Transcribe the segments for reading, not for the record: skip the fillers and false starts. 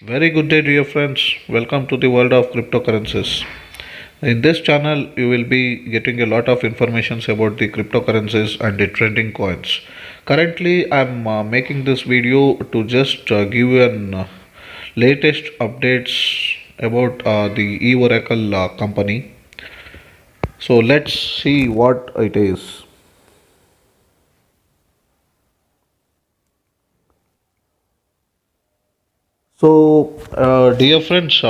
Very good day, dear friends. Welcome to the world of cryptocurrencies. In this channel, you will be getting a lot of informations about the cryptocurrencies and the trending coins. Currently, I'm making this video to just give you an latest updates about the eOracle company. So let's see what it is. So, dear friends,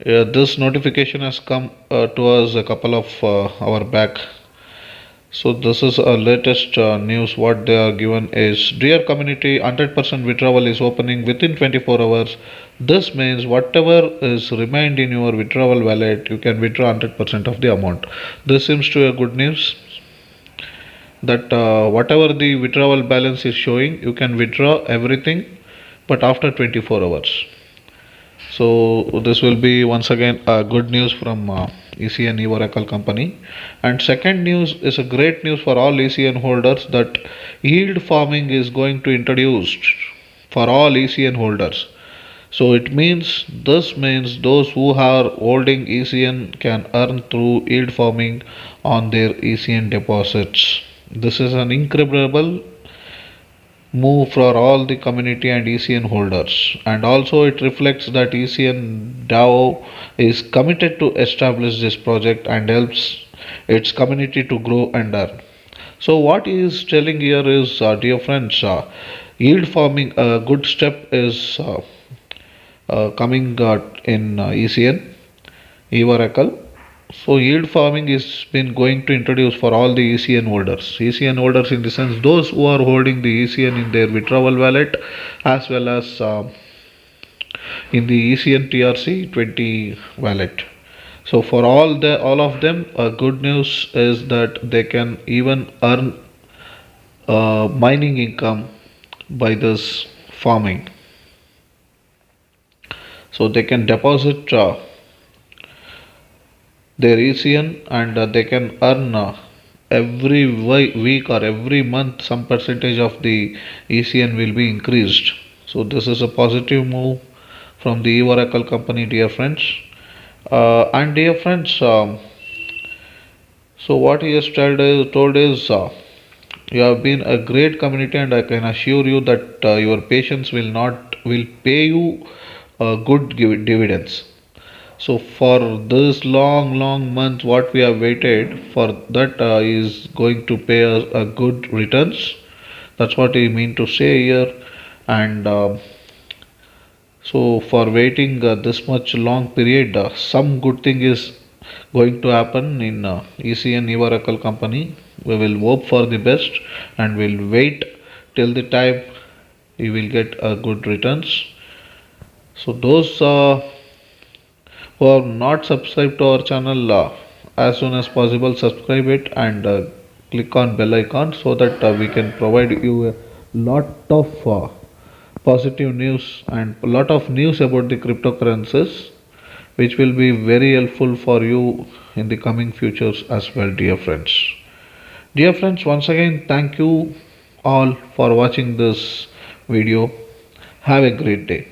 this notification has come to us a couple of hour back. So this is a latest news. What they are given is, dear community, 100% withdrawal is opening within 24 hours. This means whatever is remained in your withdrawal wallet, you can withdraw 100% of the amount. This seems to a good news that whatever the withdrawal balance is showing, you can withdraw everything, but after 24 hours. So this will be once again good news from ECN Oracle company. And second news is a great news for all ECN holders that yield farming is going to introduced for all ECN holders. So it means this means those who are holding ECN can earn through yield farming on their ECN deposits. This is an incredible move for all the community and ECN holders. And also it reflects that ECN DAO is committed to establish this project and helps its community to grow and earn. So what he is telling here is, dear friends, yield farming, a good step is coming in ECN, Oracle. So yield farming is been going to introduce for all the ECN holders. ECN holders in the sense those who are holding the ECN in their withdrawal wallet as well as in the ECN TRC 20 wallet. So for all of them, good news is that they can even earn mining income by this farming. So they can deposit their ECN and they can earn every week or every month some percentage of the ECN will be increased. So this is a positive move from the Oracle company, dear friends. And dear friends, so what he has told is you have been a great community, and I can assure you that your patience will pay you good dividends. So for this long month, what we have waited for that is going to pay us a good returns. That's what I mean to say here. And so for waiting this much long period, some good thing is going to happen in ECN Oracle company. We will hope for the best and we'll wait till the time we will get good returns. So those who are not subscribed to our channel, as soon as possible subscribe it and click on bell icon so that we can provide you a lot of positive news and a lot of news about the cryptocurrencies, which will be very helpful for you in the coming futures as well, dear friends. Dear friends, once again thank you all for watching this video. Have a great day.